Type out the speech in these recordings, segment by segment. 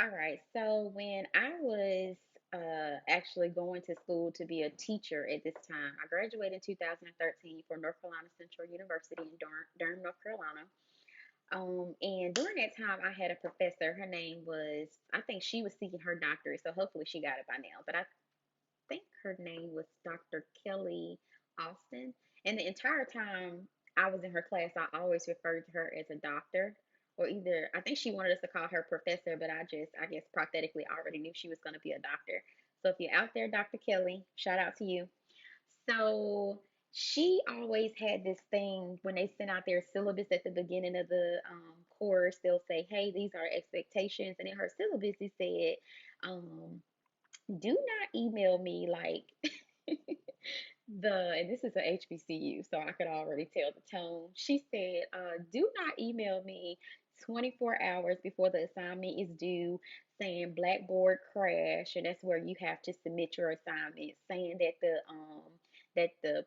All right. So when I was actually going to school to be a teacher at this time, I graduated in 2013 from North Carolina Central University in Durham, North Carolina. And during that time, I had a professor. Her name was, I think she was seeking her doctorate, so hopefully she got it by now. But I think her name was Dr. Kelly Austin. And the entire time I was in her class, I always referred to her as a doctor. Or either, I think she wanted us to call her professor, but I guess, prophetically already knew she was going to be a doctor. So if you're out there, Dr. Kelly, shout out to you. So she always had this thing when they sent out their syllabus at the beginning of the course, they'll say, hey, these are expectations. And in her syllabus, it said, do not email me like and this is a HBCU, so I could already tell the tone. She said, do not email me 24 hours before the assignment is due saying Blackboard crash, and that's where you have to submit your assignment, saying that the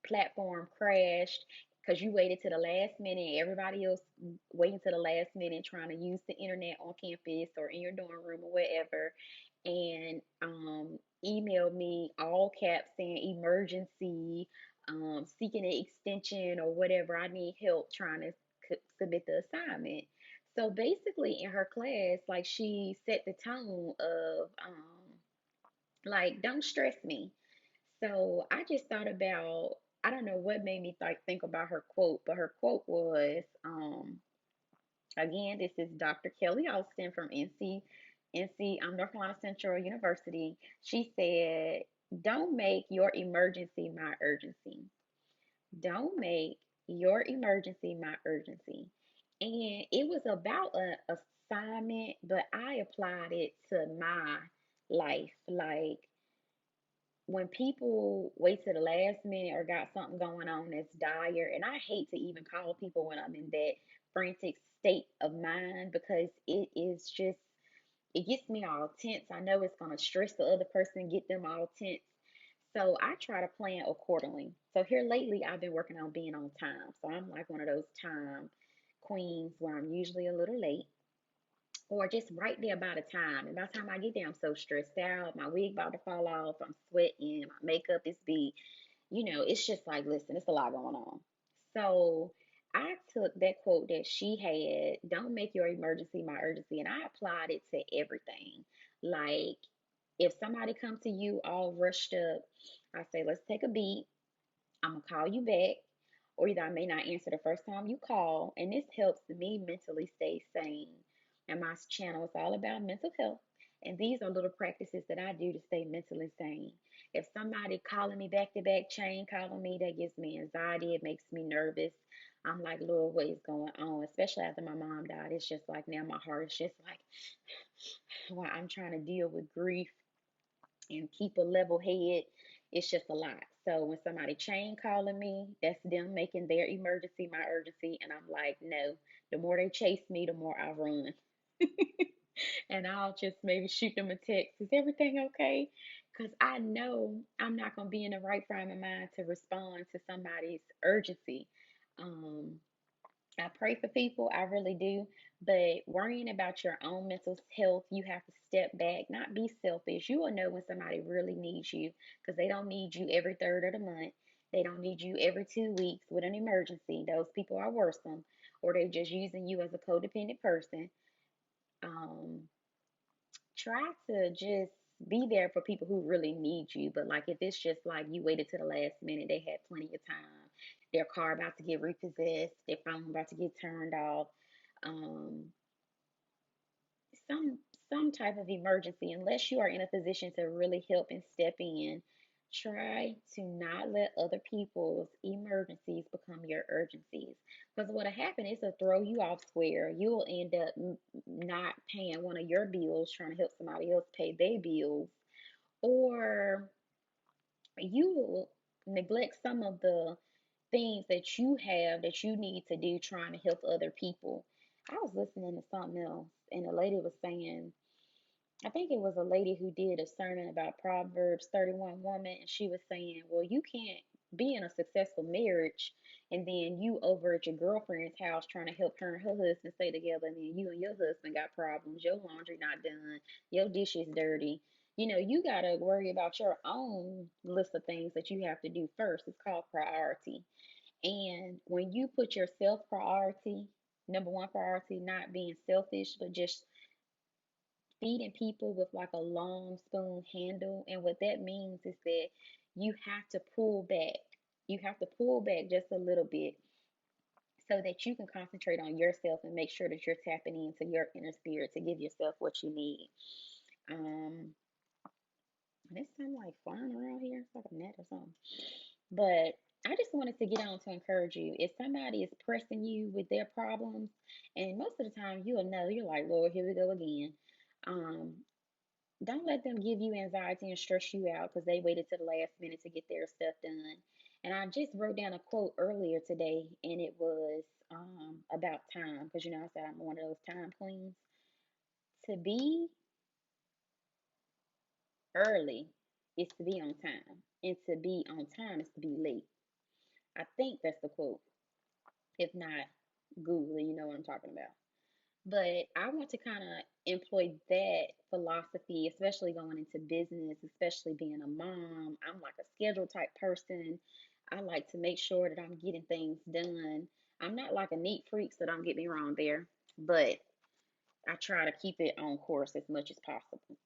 platform crashed because you waited to the last minute. Everybody else waiting to the last minute trying to use the internet on campus or in your dorm room or whatever, and emailed me all caps saying emergency, seeking an extension or whatever. I need help trying to submit the assignment. So basically, in her class, like she set the tone of like, don't stress me. So I just thought about, I don't know what made me think about her quote, but her quote was, again, this is Dr. Kelly Austin from North Carolina Central University. She said, don't make your emergency my urgency. Don't make your emergency my urgency. And it was about a assignment, but I applied it to my life. Like, when people wait to the last minute or got something going on that's dire, and I hate to even call people when I'm in that frantic state of mind because it is just, it gets me all tense. I know it's going to stress the other person, get them all tense. So I try to plan accordingly. So here lately, I've been working on being on time. So I'm like one of those time queens where I'm usually a little late or just right there by the time. And by the time I get there, I'm so stressed out. My wig about to fall off. I'm sweating. My makeup is beat. It's just like, listen, it's a lot going on. So I took that quote that she had, don't make your emergency my urgency, and I applied it to everything. Like, if somebody comes to you all rushed up, I say, let's take a beat. I'm going to call you back. Or either I may not answer the first time you call. And this helps me mentally stay sane. And my channel is all about mental health. And these are little practices that I do to stay mentally sane. If somebody calling me back to back, chain calling me, that gives me anxiety. It makes me nervous. I'm like, Lord, what is going on? Especially after my mom died. It's just like now my heart is just like, while I'm trying to deal with grief and keep a level head, it's just a lot. So when somebody chain calling me, that's them making their emergency my urgency. And I'm like, no, the more they chase me, the more I run. And I'll just maybe shoot them a text. Is everything okay? Because I know I'm not going to be in the right frame of mind to respond to somebody's urgency. Um, I pray for people, I really do. But worrying about your own mental health, you have to step back, not be selfish. You will know when somebody really needs you because they don't need you every third of the month. They don't need you every 2 weeks with an emergency. Those people are worrisome, or they're just using you as a codependent person. Um, Try to just be there for people who really need you. But like if it's just like you waited to the last minute, they had plenty of time. Their car about to get repossessed, their phone about to get turned off. Um, some some type of emergency, unless you are in a position to really help and step in, try to not let other people's emergencies become your urgencies. Because what'll happen is it'll throw you off square. You'll end up not paying one of your bills, trying to help somebody else pay their bills, or you will neglect some of the things that you have that you need to do trying to help other people. I was listening to something else, and the lady was saying, I think it was a lady who did a sermon about Proverbs 31 woman, and she was saying, well, you can't be in a successful marriage, and then you over at your girlfriend's house trying to help her and her husband stay together, and then you and your husband got problems, your laundry not done, your dishes dirty. You gotta worry about your own list of things that you have to do first. It's called priority. And when you put yourself priority, number one priority, not being selfish, but just feeding people with like a long spoon handle. And what that means is that you have to pull back. You have to pull back just a little bit so that you can concentrate on yourself and make sure that you're tapping into your inner spirit to give yourself what you need. Um, this sounds like flying around here. It's like a net or something. But I just wanted to get on to encourage you. If somebody is pressing you with their problems, and most of the time you'll know, you're like, Lord, here we go again. Um, don't let them give you anxiety and stress you out because they waited to the last minute to get their stuff done. And I just wrote down a quote earlier today, and it was about time because I said I'm one of those time queens. To be early is to be on time, and to be on time is to be late. I think that's the quote. If not, Google it, you know what I'm talking about. But I want to kind of employ that philosophy, especially going into business, especially being a mom. I'm like a schedule type person. I like to make sure that I'm getting things done. I'm not like a neat freak, so don't get me wrong there, but I try to keep it on course as much as possible.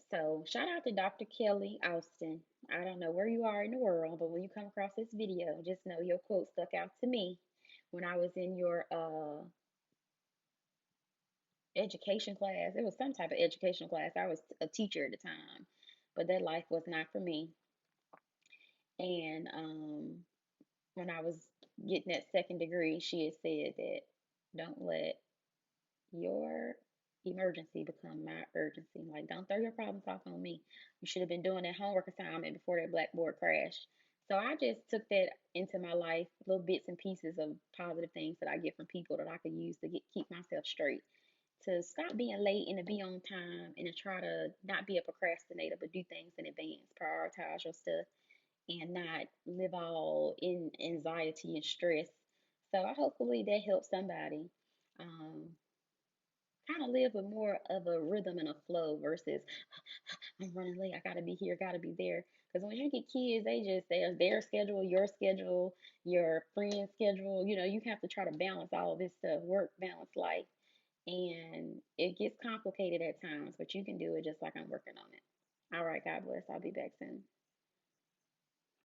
So, shout out to Dr. Kelly Austin. I don't know where you are in the world, but when you come across this video, just know your quote stuck out to me when I was in your education class. It was some type of education class. I was a teacher at the time, but that life was not for me. And when I was getting that second degree, she had said that don't let your emergency become my urgency. Like, don't throw your problems off on me. You should have been doing that homework assignment before that blackboard crashed. So I just took that into my life, little bits and pieces of positive things that I get from people that I could use to keep myself straight, to stop being late and to be on time, and to try to not be a procrastinator but do things in advance, prioritize your stuff, and not live all in anxiety and stress. So I hopefully that helps somebody kind of live with more of a rhythm and a flow versus I'm running late, I gotta be here, gotta be there. Because when you get kids, they're their schedule, your friend's schedule. You have to try to balance all of this stuff, work, balance life, and it gets complicated at times, but you can do it just like I'm working on it. All right, God bless. I'll be back soon.